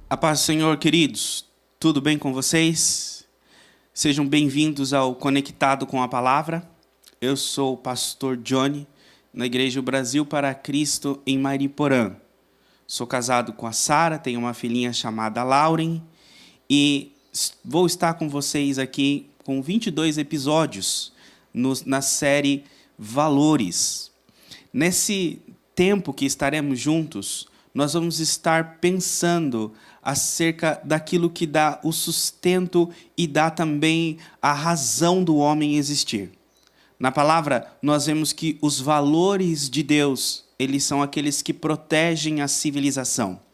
A paz do Senhor, queridos. Tudo bem com vocês? Sejam bem-vindos ao Conectado com a Palavra. Eu sou o pastor Johnny, na Igreja Brasil para Cristo, em Mariporã. Sou casado com a Sara, tenho uma filhinha chamada Lauren e vou estar com vocês aqui com 22 episódios na série Valores. Nesse tempo que estaremos juntos, nós vamos estar pensando acerca daquilo que dá o sustento e dá também a razão do homem existir. Na palavra, nós vemos que os valores de Deus, eles são aqueles que protegem a civilização.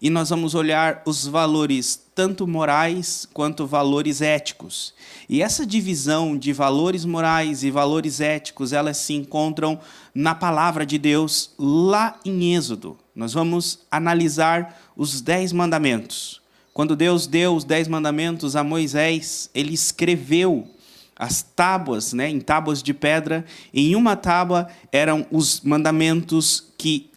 E nós vamos olhar os valores tanto morais quanto valores éticos. E essa divisão de valores morais e valores éticos, elas se encontram na palavra de Deus lá em Êxodo. Nós vamos analisar os 10 mandamentos. Quando Deus deu os 10 mandamentos a Moisés, ele escreveu as tábuas, em tábuas de pedra. Em uma tábua eram os mandamentos que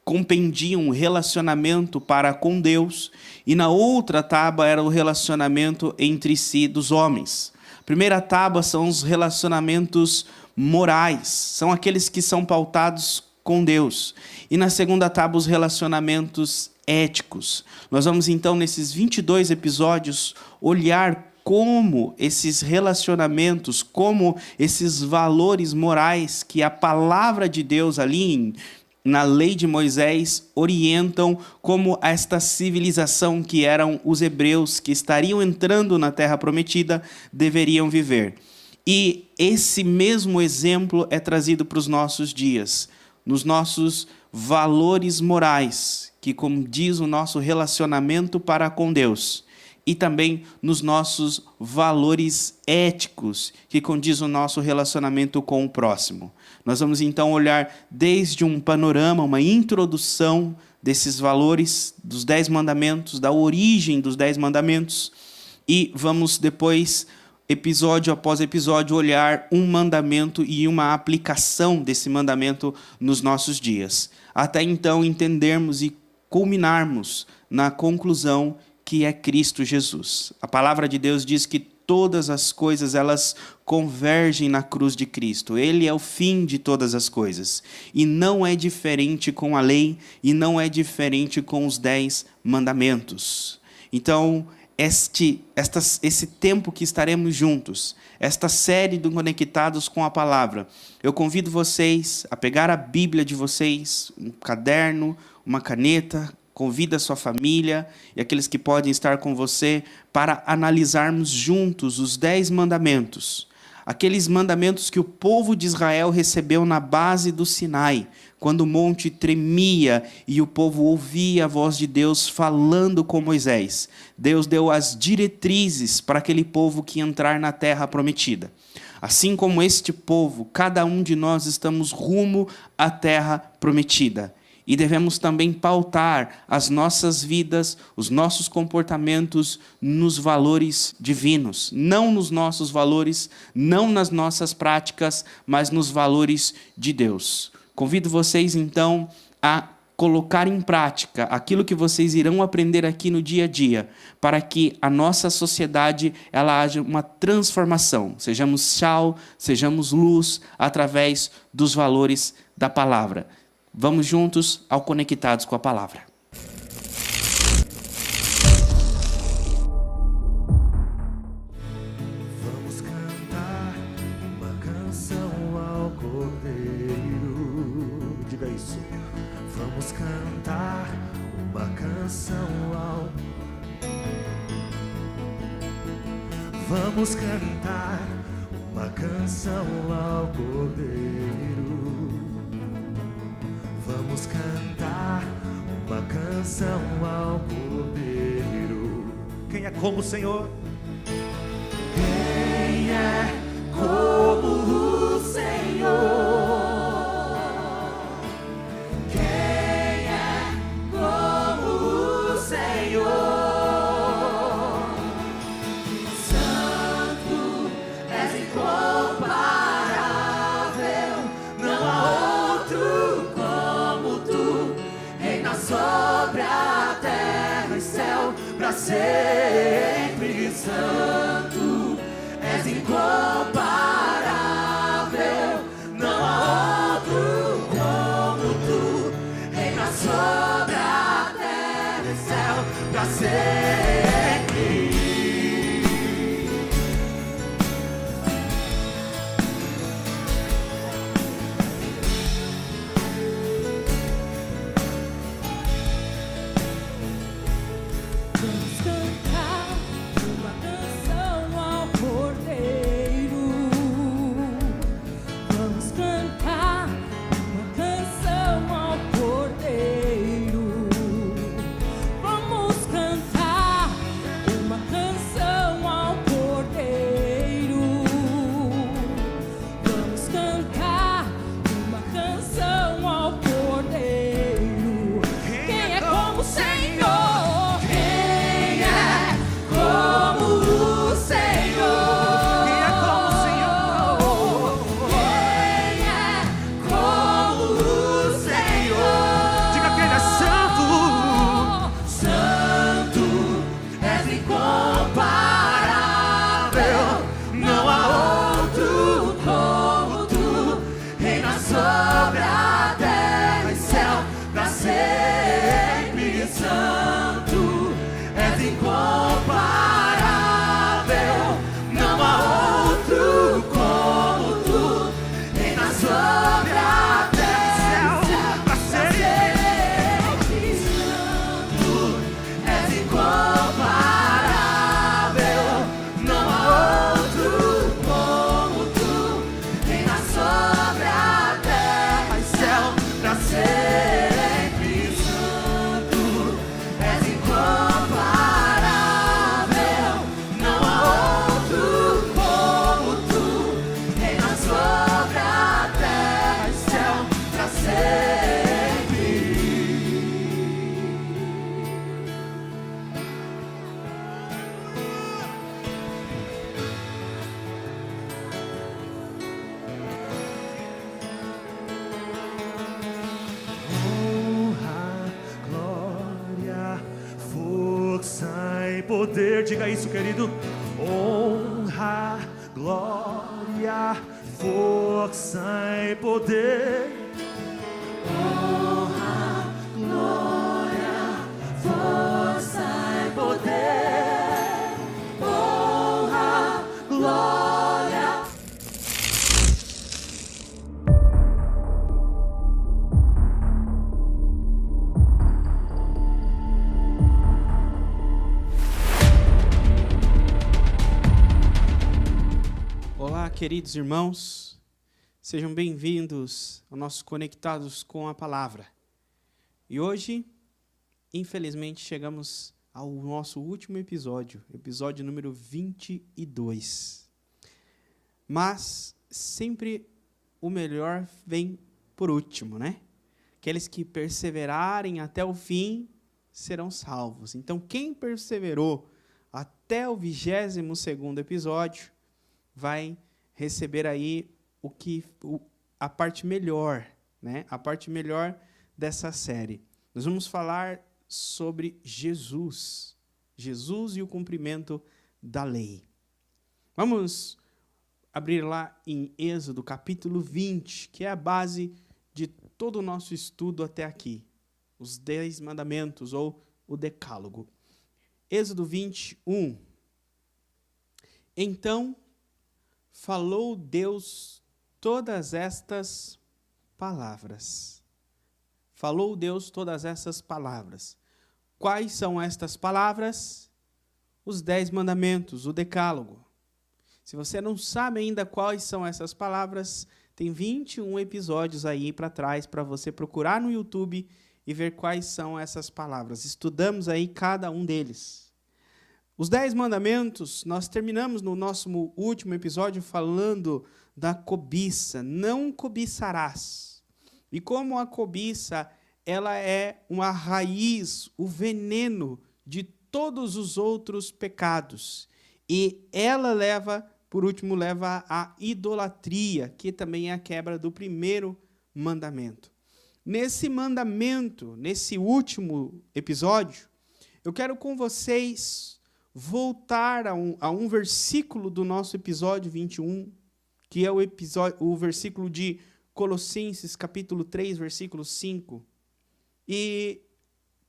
compreendiam o relacionamento para com Deus, e na outra tábua era o relacionamento entre si dos homens. A primeira tábua são os relacionamentos morais, são aqueles que são pautados com Deus. E na segunda tábua, os relacionamentos éticos. Nós vamos então, nesses 22 episódios, olhar como esses relacionamentos, como esses valores morais que a palavra de Deus ali na lei de Moisés orientam como esta civilização que eram os hebreus que estariam entrando na terra prometida deveriam viver. E esse mesmo exemplo é trazido para os nossos dias, nos nossos valores morais, que condiz o nosso relacionamento para com Deus, e também nos nossos valores éticos, que condiz o nosso relacionamento com o próximo. Nós vamos então olhar desde um panorama, uma introdução desses valores, dos 10 mandamentos, da origem dos 10 mandamentos, e vamos depois, episódio após episódio, olhar um mandamento e uma aplicação desse mandamento nos nossos dias, até então entendermos e culminarmos na conclusão que é Cristo Jesus. A palavra de Deus diz que todas as coisas, elas convergem na cruz de Cristo. Ele é o fim de todas as coisas. E não é diferente com a lei, e não é diferente com os 10 mandamentos. Então, esse tempo que estaremos juntos, esta série do Conectados com a Palavra, eu convido vocês a pegar a Bíblia de vocês, um caderno, uma caneta, convida a sua família e aqueles que podem estar com você para analisarmos juntos os 10 mandamentos. Aqueles mandamentos que o povo de Israel recebeu na base do Sinai, quando o monte tremia e o povo ouvia a voz de Deus falando com Moisés. Deus deu as diretrizes para aquele povo que ia entrar na terra prometida. Assim como este povo, cada um de nós estamos rumo à terra prometida. E devemos também pautar as nossas vidas, os nossos comportamentos nos valores divinos. Não nos nossos valores, não nas nossas práticas, mas nos valores de Deus. Convido vocês, então, a colocar em prática aquilo que vocês irão aprender aqui no dia a dia, para que a nossa sociedade ela haja uma transformação. Sejamos sal, sejamos luz, através dos valores da palavra. Vamos juntos ao Conectados com a Palavra. Vamos cantar uma canção ao Cordeiro. Diga isso. Vamos cantar uma canção ao... Vamos cantar uma canção ao Cordeiro. Vamos cantar uma canção ao Cordeiro. Quem é como o Senhor? Quem é como o Senhor? Quem é como o Senhor? Santo, és incomparável, não há outro como tu, reina sobre a terra e céu. poder. Diga isso, querido. Honra, glória, força e poder. Honra, glória, força e poder. Honra, glória. Olá, queridos irmãos, sejam bem-vindos ao nosso Conectados com a Palavra. E hoje, infelizmente, chegamos ao nosso último episódio número 22. Mas sempre o melhor vem por último, né? Aqueles que perseverarem até o fim serão salvos. Então, quem perseverou até o 22º episódio vai receber aí a parte melhor, né? A parte melhor dessa série. Nós vamos falar sobre Jesus e o cumprimento da lei. Vamos abrir lá em Êxodo, capítulo 20, que é a base de todo o nosso estudo até aqui. Os 10 mandamentos, ou o decálogo. Êxodo 21. Então falou Deus todas estas palavras. Falou Deus todas essas palavras. Quais são estas palavras? Os 10 mandamentos, o decálogo. Se você não sabe ainda quais são essas palavras, tem 21 episódios aí para trás para você procurar no YouTube e ver quais são essas palavras. Estudamos aí cada um deles. Os 10 mandamentos, nós terminamos no nosso último episódio falando da cobiça. Não cobiçarás. E como a cobiça, ela é uma raiz, o veneno de todos os outros pecados. E ela por último, leva à idolatria, que também é a quebra do primeiro mandamento. Nesse mandamento, nesse último episódio, eu quero com vocês voltar a um versículo do nosso episódio 21, que é o versículo de Colossenses, capítulo 3, versículo 5, e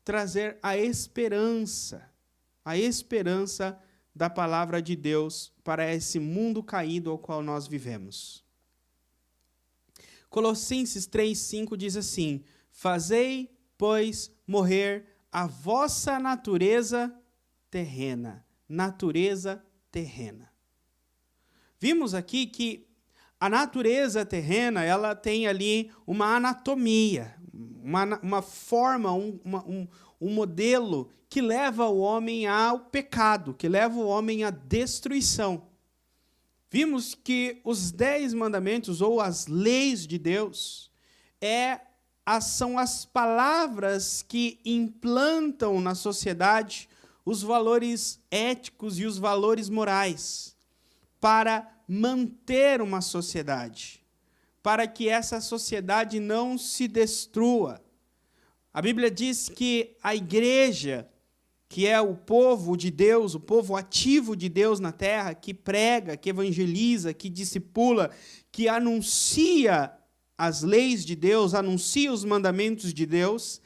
trazer a esperança da palavra de Deus para esse mundo caído ao qual nós vivemos. Colossenses 3, 5 diz assim: fazei, pois, morrer a vossa natureza terrena. Vimos aqui que a natureza terrena, ela tem ali uma anatomia, uma forma, um modelo que leva o homem ao pecado, que leva o homem à destruição. Vimos que os 10 mandamentos, ou as leis de Deus, são as palavras que implantam na sociedade os valores éticos e os valores morais para manter uma sociedade, para que essa sociedade não se destrua. A Bíblia diz que a igreja, que é o povo de Deus, o povo ativo de Deus na terra, que prega, que evangeliza, que discipula, que anuncia as leis de Deus, anuncia os mandamentos de Deus,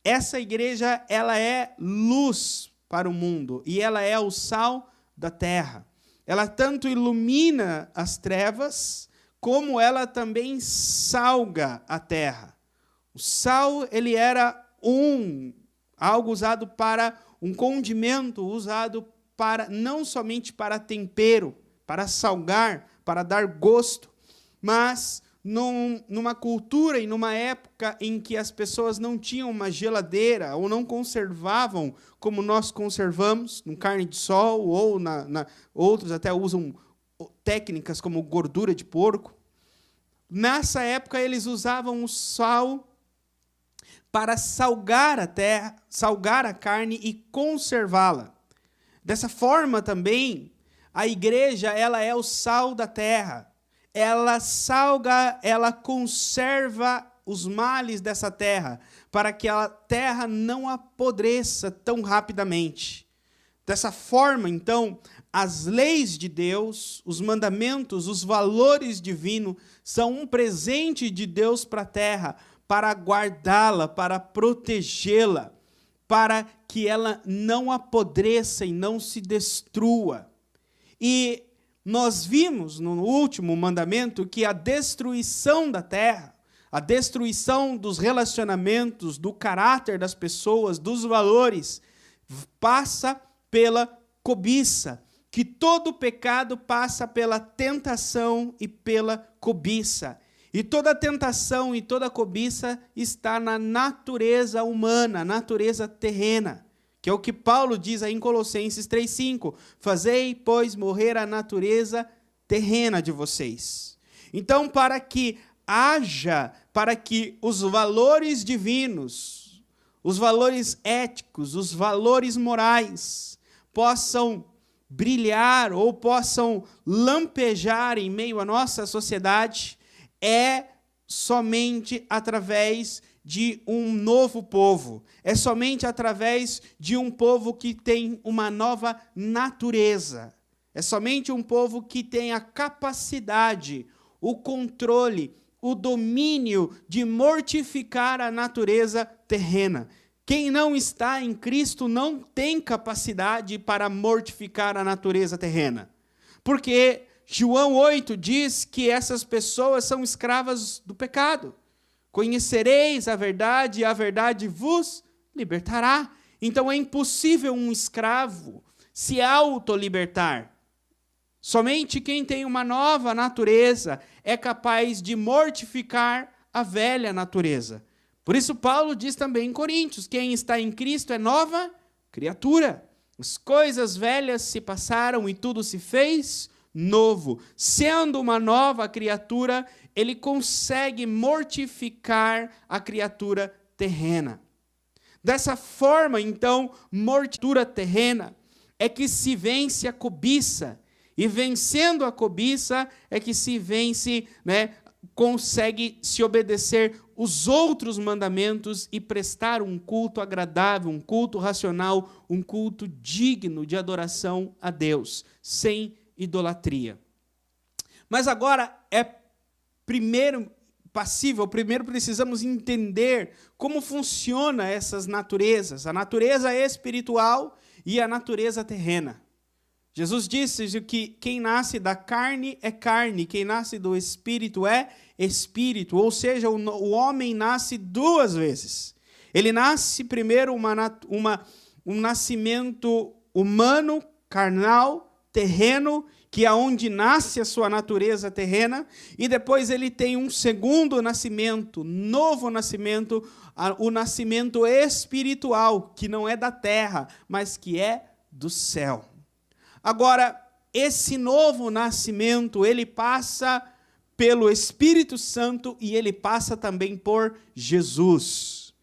essa igreja, ela é luz para o mundo, e ela é o sal da terra. Ela tanto ilumina as trevas, como ela também salga a terra. O sal, ele era algo usado para um condimento, usado para não somente para tempero, para salgar, para dar gosto, mas numa cultura e numa época em que as pessoas não tinham uma geladeira ou não conservavam como nós conservamos, com carne de sol, ou outros até usam técnicas como gordura de porco. Nessa época, eles usavam o sal para salgar a terra, salgar a carne e conservá-la. Dessa forma também, a igreja, ela é o sal da terra. Ela salga, ela conserva os males dessa terra, para que a terra não apodreça tão rapidamente. Dessa forma, então, as leis de Deus, os mandamentos, os valores divinos são um presente de Deus para a terra, para guardá-la, para protegê-la, para que ela não apodreça e não se destrua. E nós vimos no último mandamento que a destruição da terra, a destruição dos relacionamentos, do caráter das pessoas, dos valores, passa pela cobiça, que todo pecado passa pela tentação e pela cobiça. E toda tentação e toda cobiça está na natureza humana, natureza terrena, que é o que Paulo diz aí em Colossenses 3,5. Fazei, pois, morrer a natureza terrena de vocês. Então, para que os valores divinos, os valores éticos, os valores morais possam brilhar ou possam lampejar em meio à nossa sociedade, é somente através de um novo povo. É somente através de um povo que tem uma nova natureza. É somente um povo que tem a capacidade, o controle, o domínio de mortificar a natureza terrena. Quem não está em Cristo não tem capacidade para mortificar a natureza terrena. Porque João 8 diz que essas pessoas são escravas do pecado. Conhecereis a verdade e a verdade vos libertará. Então é impossível um escravo se autolibertar. Somente quem tem uma nova natureza é capaz de mortificar a velha natureza. Por isso Paulo diz também em Coríntios, quem está em Cristo é nova criatura. As coisas velhas se passaram e tudo se fez novo. Sendo uma nova criatura, ele consegue mortificar a criatura terrena. Dessa forma, então, mortificatura terrena é que se vence a cobiça. E vencendo a cobiça é que se vence, consegue se obedecer os outros mandamentos e prestar um culto agradável, um culto racional, um culto digno de adoração a Deus, sem idolatria. Mas agora primeiro precisamos entender como funciona essas naturezas, a natureza espiritual e a natureza terrena. Jesus disse que quem nasce da carne é carne, quem nasce do espírito é espírito, ou seja, o homem nasce duas vezes. Ele nasce primeiro um nascimento humano, carnal, terreno, que é onde nasce a sua natureza terrena, e depois ele tem um segundo nascimento, novo nascimento, o nascimento espiritual, que não é da terra, mas que é do céu. Agora, esse novo nascimento, ele passa pelo Espírito Santo e ele passa também por Jesus.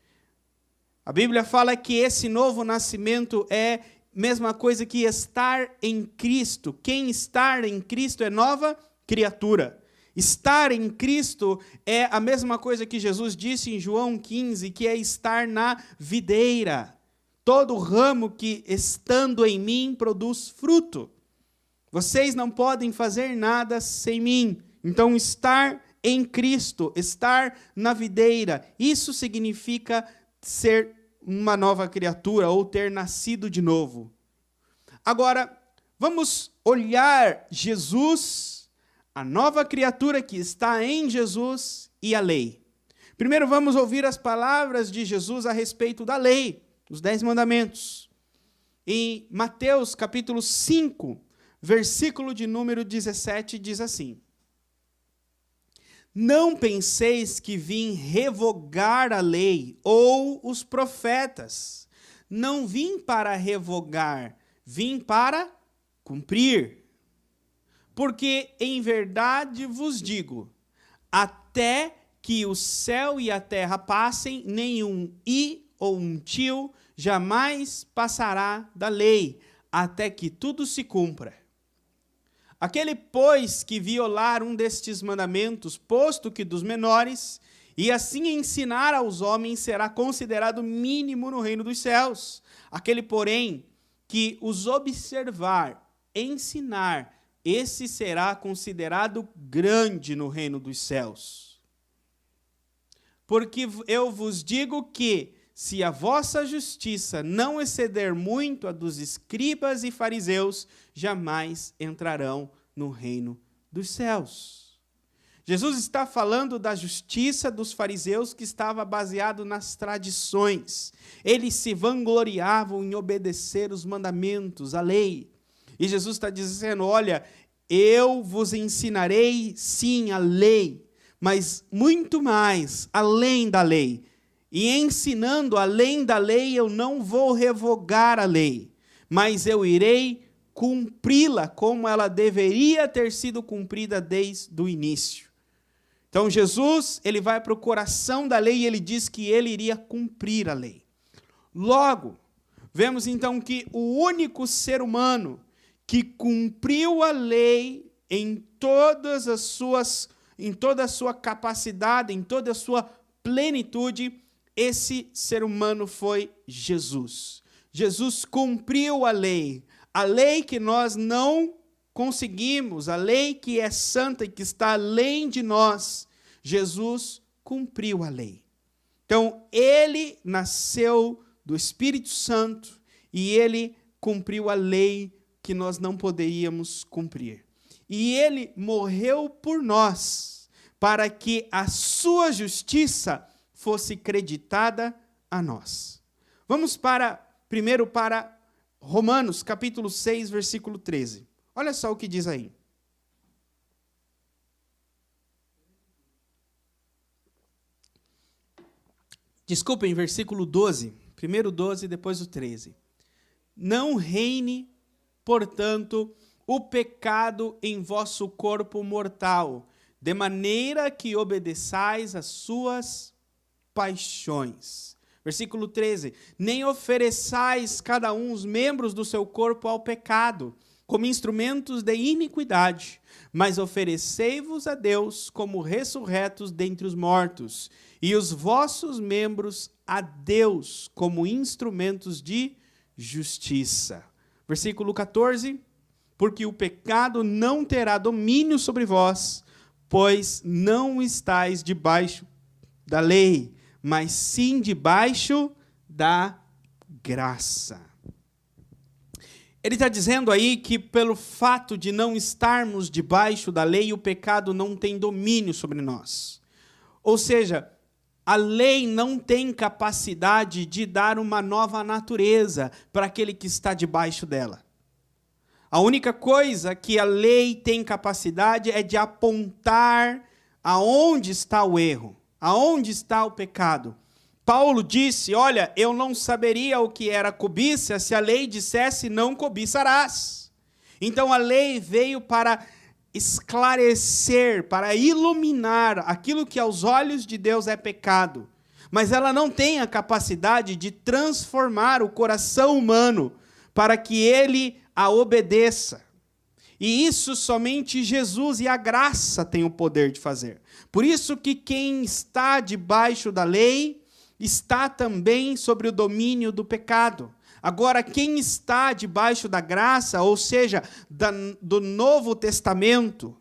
A Bíblia fala que esse novo nascimento é mesma coisa que estar em Cristo. Quem está em Cristo é nova criatura. Estar em Cristo é a mesma coisa que Jesus disse em João 15, que é estar na videira. Todo ramo que, estando em mim, produz fruto. Vocês não podem fazer nada sem mim. Então, estar em Cristo, estar na videira, isso significa ser uma nova criatura ou ter nascido de novo. Agora, vamos olhar Jesus, a nova criatura que está em Jesus e a lei. Primeiro, vamos ouvir as palavras de Jesus a respeito da lei. Os 10 mandamentos. Em Mateus, capítulo 5, versículo de número 17, diz assim: Não penseis que vim revogar a lei ou os profetas. Não vim para revogar, vim para cumprir. Porque, em verdade vos digo, até que o céu e a terra passem, nenhum i ou um tio jamais passará da lei, até que tudo se cumpra. Aquele, pois, que violar um destes mandamentos, posto que dos menores, e assim ensinar aos homens, será considerado mínimo no reino dos céus. Aquele, porém, que os observar, ensinar, esse será considerado grande no reino dos céus. Porque eu vos digo que, se a vossa justiça não exceder muito a dos escribas e fariseus, jamais entrarão no reino dos céus. Jesus está falando da justiça dos fariseus que estava baseado nas tradições. Eles se vangloriavam em obedecer os mandamentos, a lei. E Jesus está dizendo, olha, eu vos ensinarei sim a lei, mas muito mais, além da lei. E ensinando além da lei, eu não vou revogar a lei, mas eu irei cumpri-la como ela deveria ter sido cumprida desde o início. Então Jesus, ele vai para o coração da lei e ele diz que ele iria cumprir a lei. Logo, vemos então que o único ser humano que cumpriu a lei em toda a sua capacidade, em toda a sua plenitude, esse ser humano foi Jesus. Jesus cumpriu a lei que nós não conseguimos, a lei que é santa e que está além de nós. Jesus cumpriu a lei. Então, ele nasceu do Espírito Santo e ele cumpriu a lei que nós não poderíamos cumprir. E ele morreu por nós, para que a sua justiça fosse creditada a nós. Vamos primeiro para Romanos, capítulo 6, versículo 13. Olha só o que diz aí. Desculpem, versículo 12. Primeiro 12, depois o 13. Não reine, portanto, o pecado em vosso corpo mortal, de maneira que obedeçais às suas paixões. Versículo 13. Nem ofereçais cada um os membros do seu corpo ao pecado, como instrumentos de iniquidade, mas oferecei-vos a Deus como ressurretos dentre os mortos, e os vossos membros a Deus como instrumentos de justiça. Versículo 14. Porque o pecado não terá domínio sobre vós, pois não estáis debaixo da lei, mas sim debaixo da graça. Ele está dizendo aí que pelo fato de não estarmos debaixo da lei, o pecado não tem domínio sobre nós. Ou seja, a lei não tem capacidade de dar uma nova natureza para aquele que está debaixo dela. A única coisa que a lei tem capacidade é de apontar aonde está o erro, aonde está o pecado. Paulo disse, olha, eu não saberia o que era cobiça se a lei dissesse não cobiçarás. Então a lei veio para esclarecer, para iluminar aquilo que aos olhos de Deus é pecado. Mas ela não tem a capacidade de transformar o coração humano para que ele a obedeça. E isso somente Jesus e a graça têm o poder de fazer. Por isso que quem está debaixo da lei está também sobre o domínio do pecado. Agora, quem está debaixo da graça, ou seja, do Novo Testamento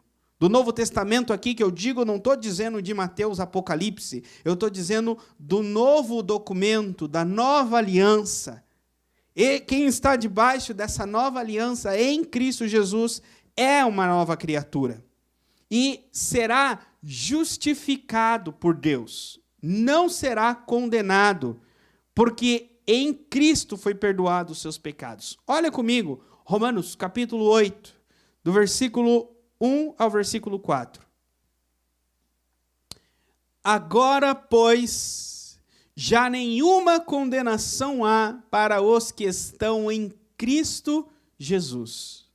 aqui que eu digo, não estou dizendo de Mateus, Apocalipse, eu estou dizendo do novo documento, da nova aliança. E quem está debaixo dessa nova aliança em Cristo Jesus é uma nova criatura. E será justificado por Deus. Não será condenado, porque em Cristo foi perdoado os seus pecados. Olha comigo, Romanos capítulo 8, do versículo 1 ao versículo 4. Agora, pois, já nenhuma condenação há para os que estão em Cristo Jesus.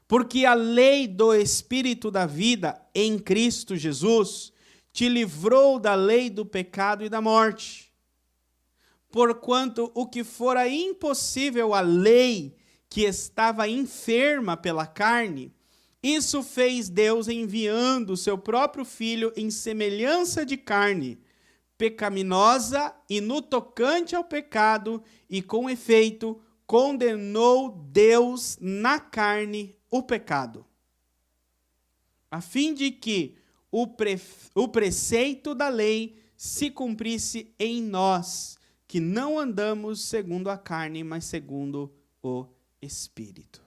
Porque a lei do Espírito da vida em Cristo Jesus te livrou da lei do pecado e da morte. Porquanto o que fora impossível à lei, que estava enferma pela carne, isso fez Deus enviando o seu próprio Filho em semelhança de carne, pecaminosa e no tocante ao pecado, e com efeito condenou Deus na carne o pecado, a fim de que o preceito da lei se cumprisse em nós, que não andamos segundo a carne, mas segundo o Espírito.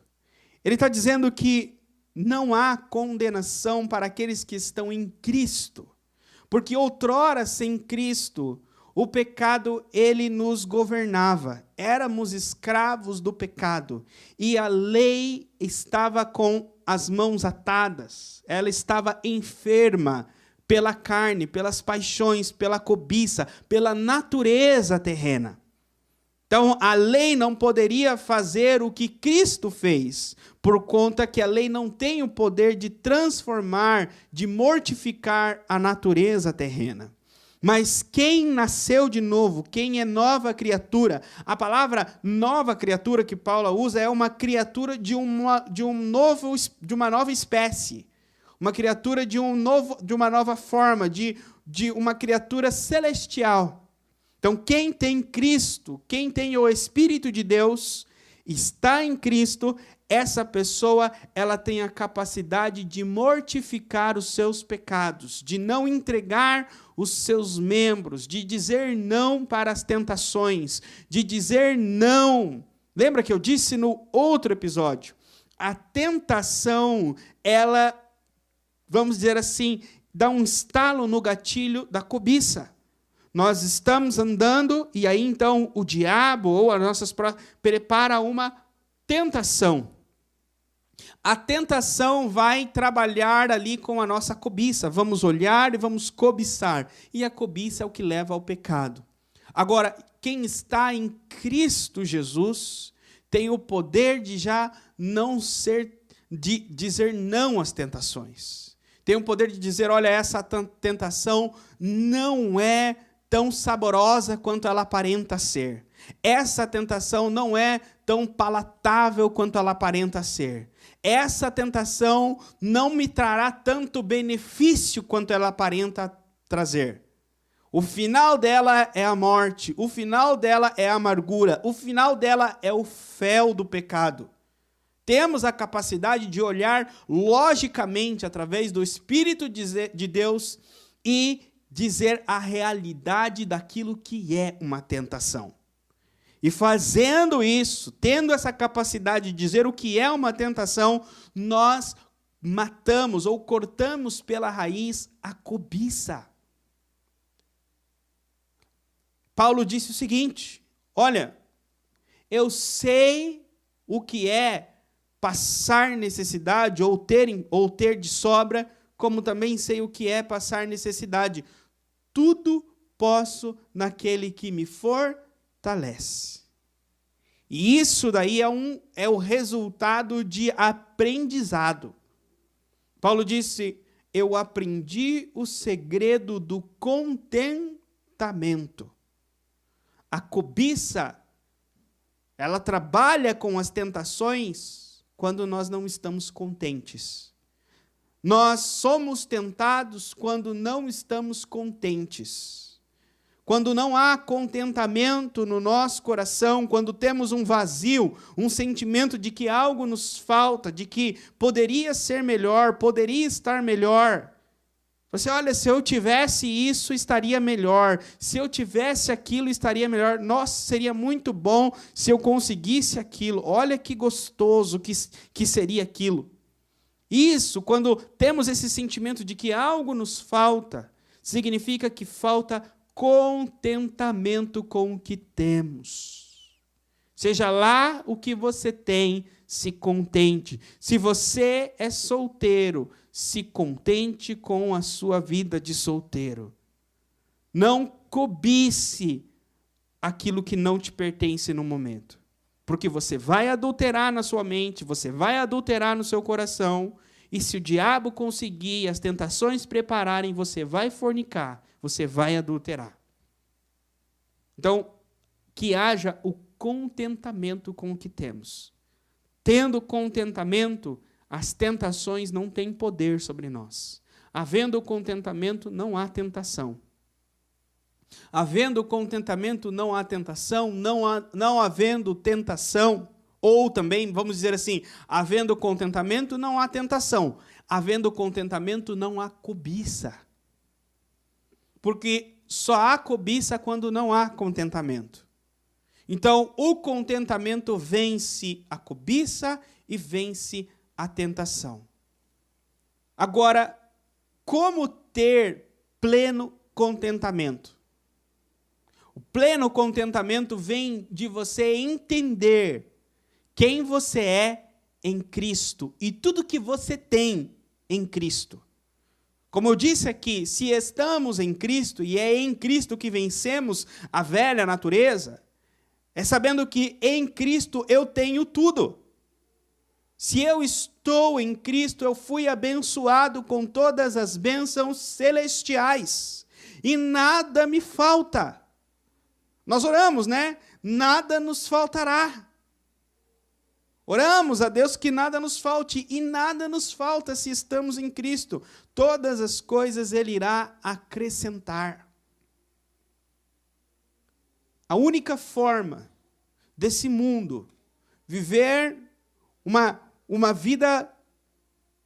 Ele está dizendo que não há condenação para aqueles que estão em Cristo, porque outrora, sem Cristo, o pecado, ele nos governava. Éramos escravos do pecado. E a lei estava com as mãos atadas. Ela estava enferma pela carne, pelas paixões, pela cobiça, pela natureza terrena. Então, a lei não poderia fazer o que Cristo fez, por conta que a lei não tem o poder de transformar, de mortificar a natureza terrena. Mas quem nasceu de novo, quem é nova criatura, a palavra nova criatura que Paulo usa é uma criatura de uma nova espécie, uma criatura de uma nova forma, de uma criatura celestial. Então, quem tem Cristo, quem tem o Espírito de Deus, está em Cristo, essa pessoa, ela tem a capacidade de mortificar os seus pecados, de não entregar os seus membros, de dizer não para as tentações, de dizer não. Lembra que eu disse no outro episódio? A tentação, ela, vamos dizer assim, dá um estalo no gatilho da cobiça. Nós estamos andando e aí então o diabo ou as nossas prepara uma tentação. A tentação vai trabalhar ali com a nossa cobiça. Vamos olhar e vamos cobiçar. E a cobiça é o que leva ao pecado. Agora, quem está em Cristo Jesus tem o poder de já não ser, de dizer não às tentações. Tem o poder de dizer, olha, essa tentação não é tão saborosa quanto ela aparenta ser. Essa tentação não é tão palatável quanto ela aparenta ser. Essa tentação não me trará tanto benefício quanto ela aparenta trazer. O final dela é a morte, o final dela é a amargura, o final dela é o fel do pecado. Temos a capacidade de olhar logicamente através do Espírito de Deus e dizer a realidade daquilo que é uma tentação. E fazendo isso, tendo essa capacidade de dizer o que é uma tentação, nós matamos ou cortamos pela raiz a cobiça. Paulo disse o seguinte, olha, eu sei o que é passar necessidade ou ter de sobra, como também sei o que é passar necessidade. Tudo posso naquele que me fortalece. E isso daí é o resultado de aprendizado. Paulo disse, eu aprendi o segredo do contentamento. A cobiça, ela trabalha com as tentações quando nós não estamos contentes. Nós somos tentados quando não estamos contentes. Quando não há contentamento no nosso coração, quando temos um vazio, um sentimento de que algo nos falta, de que poderia ser melhor, poderia estar melhor. Você, olha, se eu tivesse isso, estaria melhor. Se eu tivesse aquilo, estaria melhor. Nossa, seria muito bom se eu conseguisse aquilo. Olha que gostoso que seria aquilo. Isso, quando temos esse sentimento de que algo nos falta, significa que falta contentamento com o que temos. Seja lá o que você tem, se contente. Se você é solteiro, se contente com a sua vida de solteiro. Não cobice aquilo que não te pertence no momento. Porque você vai adulterar na sua mente, você vai adulterar no seu coração, e se o diabo conseguir, as tentações prepararem, você vai fornicar, você vai adulterar. Então, que haja o contentamento com o que temos. Tendo contentamento, as tentações não têm poder sobre nós. Havendo contentamento, não há tentação. Havendo contentamento, não há tentação, não havendo tentação, ou também, vamos dizer assim, havendo contentamento, não há tentação. Havendo contentamento, não há cobiça. Porque só há cobiça quando não há contentamento. Então, o contentamento vence a cobiça e vence a tentação. Agora, como ter pleno contentamento? O pleno contentamento vem de você entender quem você é em Cristo e tudo que você tem em Cristo. Como eu disse aqui, se estamos em Cristo e é em Cristo que vencemos a velha natureza, é sabendo que em Cristo eu tenho tudo. Se eu estou em Cristo, eu fui abençoado com todas as bênçãos celestiais e nada me falta. Nós oramos, né? Nada nos faltará. Oramos a Deus que nada nos falte, e nada nos falta se estamos em Cristo. Todas as coisas Ele irá acrescentar. A única forma desse mundo viver uma vida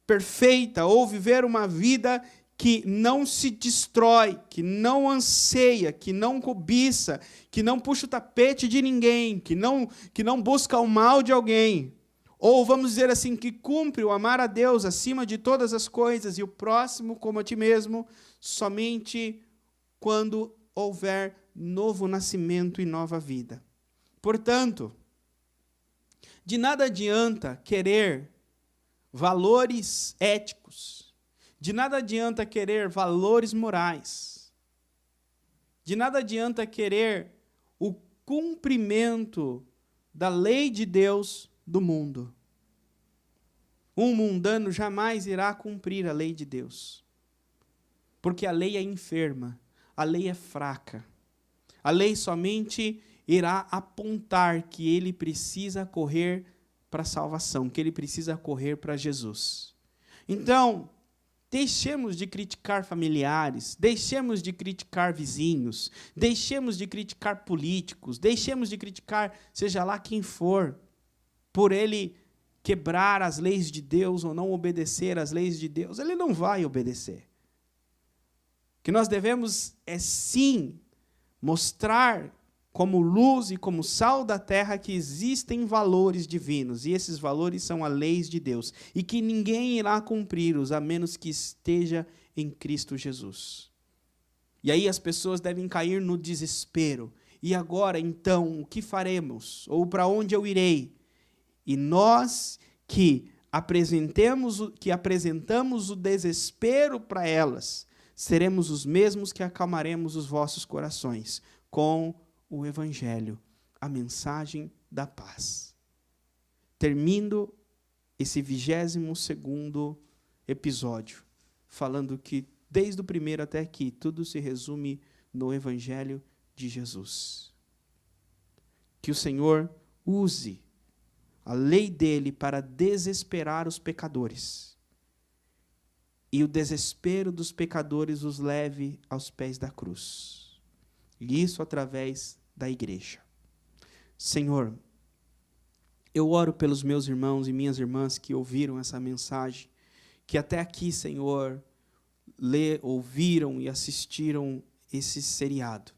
perfeita, ou viver uma vida que não se destrói, que não anseia, que não cobiça, que não puxa o tapete de ninguém, que não busca o mal de alguém, ou vamos dizer assim, que cumpre o amar a Deus acima de todas as coisas e o próximo como a ti mesmo, somente quando houver novo nascimento e nova vida. Portanto, de nada adianta querer valores éticos, de nada adianta querer valores morais. De nada adianta querer o cumprimento da lei de Deus do mundo. Um mundano jamais irá cumprir a lei de Deus. Porque a lei é enferma, a lei é fraca. A lei somente irá apontar que ele precisa correr para a salvação, que ele precisa correr para Jesus. Então, deixemos de criticar familiares, deixemos de criticar vizinhos, deixemos de criticar políticos, deixemos de criticar seja lá quem for, por ele quebrar as leis de Deus ou não obedecer às leis de Deus. Ele não vai obedecer. O que nós devemos é sim mostrar como luz e como sal da terra que existem valores divinos, e esses valores são as leis de Deus, e que ninguém irá cumpri-los, a menos que esteja em Cristo Jesus. E aí as pessoas devem cair no desespero. E agora, então, o que faremos? Ou para onde eu irei? E nós que apresentamos o desespero para elas, seremos os mesmos que acalmaremos os vossos corações, com o Evangelho, a mensagem da paz. Termino esse 22º episódio, falando que desde o primeiro até aqui, tudo se resume no Evangelho de Jesus. Que o Senhor use a lei dele para desesperar os pecadores, e o desespero dos pecadores os leve aos pés da cruz. E isso através da igreja. Senhor, eu oro pelos meus irmãos e minhas irmãs que ouviram essa mensagem, que até aqui, Senhor, ouviram e assistiram esse seriado.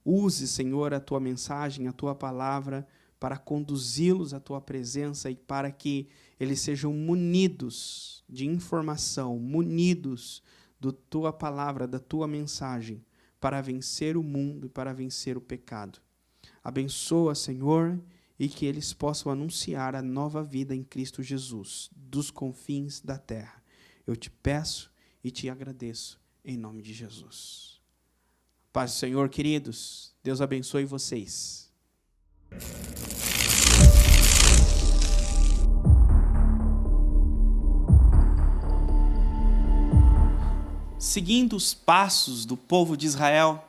Use, Senhor, a tua mensagem, a tua palavra, para conduzi-los à tua presença e para que eles sejam munidos de informação, munidos da tua palavra, da tua mensagem, para vencer o mundo e para vencer o pecado. Abençoa, Senhor, e que eles possam anunciar a nova vida em Cristo Jesus, dos confins da terra. Eu te peço e te agradeço, em nome de Jesus. Paz do Senhor, queridos. Deus abençoe vocês. Seguindo os passos do povo de Israel,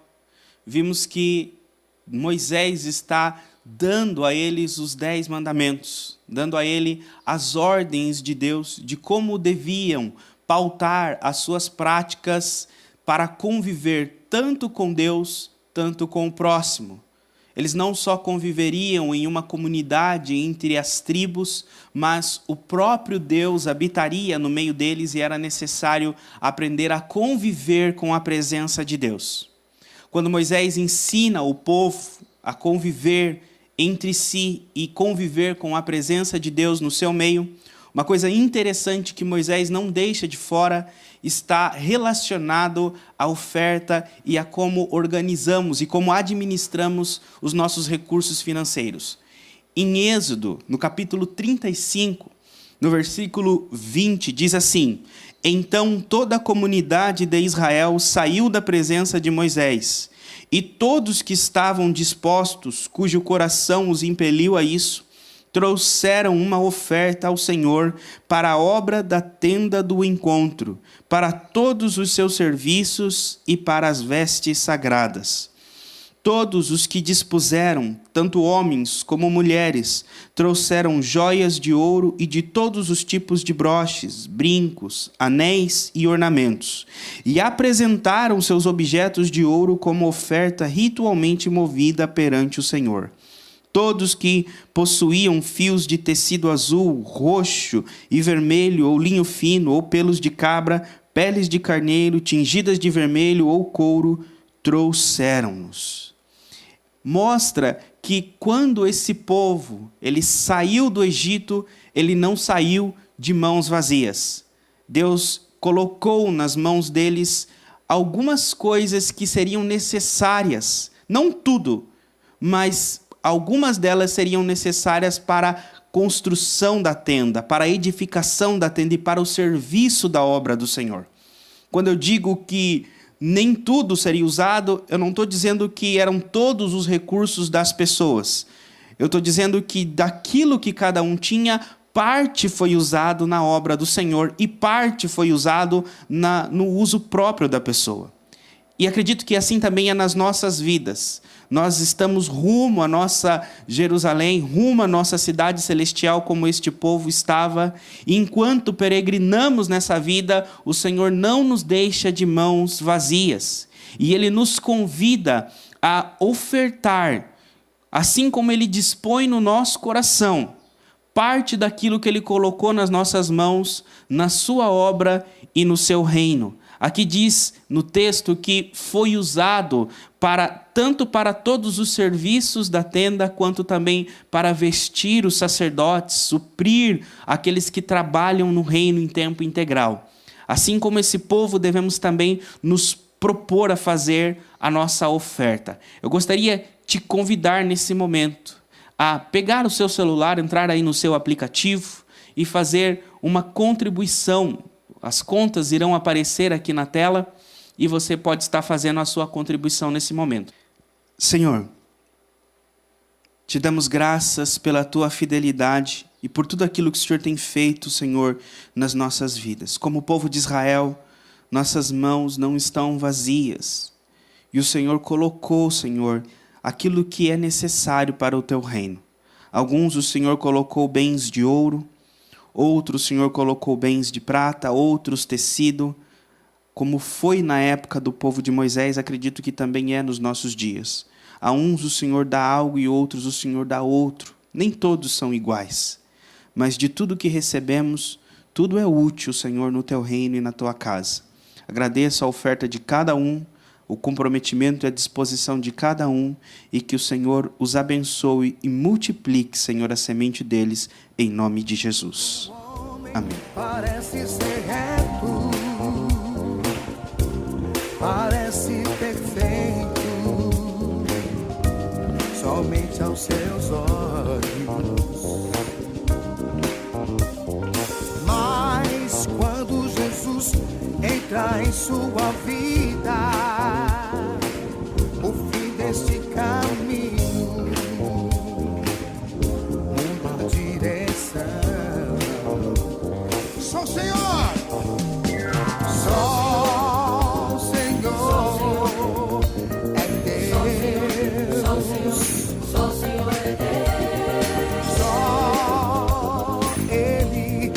vimos que Moisés está dando a eles os 10 mandamentos, dando a ele as ordens de Deus, de como deviam pautar as suas práticas para conviver tanto com Deus, tanto com o próximo. Eles não só conviveriam em uma comunidade entre as tribos, mas o próprio Deus habitaria no meio deles e era necessário aprender a conviver com a presença de Deus. Quando Moisés ensina o povo a conviver entre si e conviver com a presença de Deus no seu meio, uma coisa interessante que Moisés não deixa de fora está relacionado à oferta e a como organizamos e como administramos os nossos recursos financeiros. Em Êxodo, no capítulo 35, no versículo 20, diz assim: Então toda a comunidade de Israel saiu da presença de Moisés, e todos que estavam dispostos, cujo coração os impeliu a isso, trouxeram uma oferta ao Senhor para a obra da tenda do encontro, para todos os seus serviços e para as vestes sagradas. Todos os que dispuseram, tanto homens como mulheres, trouxeram joias de ouro e de todos os tipos de broches, brincos, anéis e ornamentos, e apresentaram seus objetos de ouro como oferta ritualmente movida perante o Senhor. Todos que possuíam fios de tecido azul, roxo e vermelho, ou linho fino, ou pelos de cabra, peles de carneiro, tingidas de vermelho ou couro, trouxeram-nos. Mostra que quando esse povo ele saiu do Egito, ele não saiu de mãos vazias. Deus colocou nas mãos deles algumas coisas que seriam necessárias, não tudo, mas algumas delas seriam necessárias para a construção da tenda, para a edificação da tenda e para o serviço da obra do Senhor. Quando eu digo que nem tudo seria usado, eu não estou dizendo que eram todos os recursos das pessoas. Eu estou dizendo que daquilo que cada um tinha, parte foi usado na obra do Senhor e parte foi usado no uso próprio da pessoa. E acredito que assim também é nas nossas vidas. Nós estamos rumo à nossa Jerusalém, rumo à nossa cidade celestial, como este povo estava. E enquanto peregrinamos nessa vida, o Senhor não nos deixa de mãos vazias. E Ele nos convida a ofertar, assim como Ele dispõe no nosso coração, parte daquilo que Ele colocou nas nossas mãos, na sua obra e no seu reino. Aqui diz no texto que foi usado tanto para todos os serviços da tenda, quanto também para vestir os sacerdotes, suprir aqueles que trabalham no reino em tempo integral. Assim como esse povo, devemos também nos propor a fazer a nossa oferta. Eu gostaria de te convidar nesse momento a pegar o seu celular, entrar aí no seu aplicativo e fazer uma contribuição. As contas irão aparecer aqui na tela e você pode estar fazendo a sua contribuição nesse momento. Senhor, te damos graças pela tua fidelidade e por tudo aquilo que o Senhor tem feito, Senhor, nas nossas vidas. Como povo de Israel, nossas mãos não estão vazias. E o Senhor colocou, Senhor, aquilo que é necessário para o teu reino. Alguns o Senhor colocou bens de ouro, outros o Senhor colocou bens de prata, outros tecido, como foi na época do povo de Moisés, acredito que também é nos nossos dias. A uns o Senhor dá algo e outros o Senhor dá outro. Nem todos são iguais. Mas de tudo que recebemos, tudo é útil, Senhor, no teu reino e na tua casa. Agradeço a oferta de cada um, o comprometimento e a disposição de cada um, e que o Senhor os abençoe e multiplique, Senhor, a semente deles, em nome de Jesus. Amém. Parece ser reto, parece perfeito, somente aos seus olhos. Mas quando Jesus entra em sua vida, o fim deste caminho, uma direção. Só o Senhor, só o Senhor é Deus. Só o Senhor é Deus. Só Ele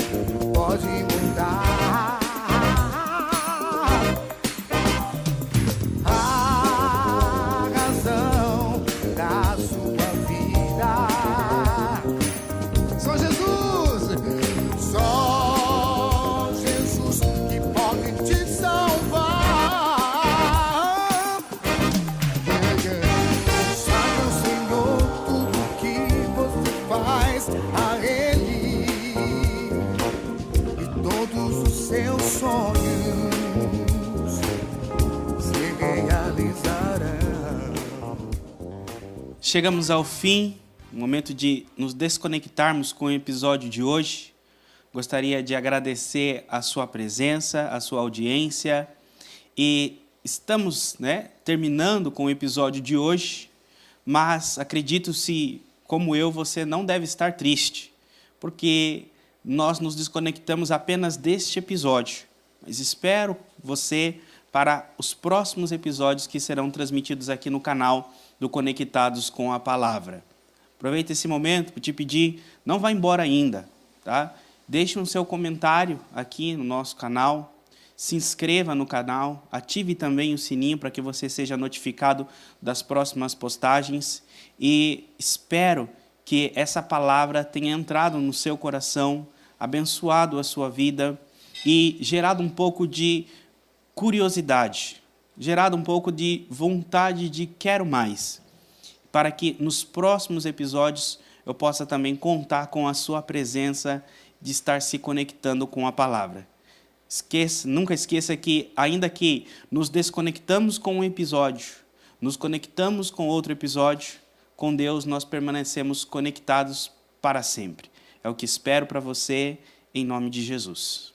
pode mudar. realizarão. Chegamos ao fim, momento de nos desconectarmos com o episódio de hoje. Gostaria de agradecer a sua presença, a sua audiência. E estamos, terminando com o episódio de hoje, mas acredito se, como eu, você não deve estar triste, porque nós nos desconectamos apenas deste episódio. Mas espero você para os próximos episódios que serão transmitidos aqui no canal do Conectados com a Palavra. Aproveita esse momento para te pedir, não vá embora ainda, tá? Deixe um seu comentário aqui no nosso canal, se inscreva no canal, ative também o sininho para que você seja notificado das próximas postagens e espero que essa palavra tenha entrado no seu coração, abençoado a sua vida e gerado um pouco de curiosidade, gerado um pouco de vontade de quero mais, para que nos próximos episódios eu possa também contar com a sua presença de estar se conectando com a palavra. Nunca esqueça que, ainda que nos desconectamos com um episódio, nos conectamos com outro episódio, com Deus nós permanecemos conectados para sempre. É o que espero para você, em nome de Jesus.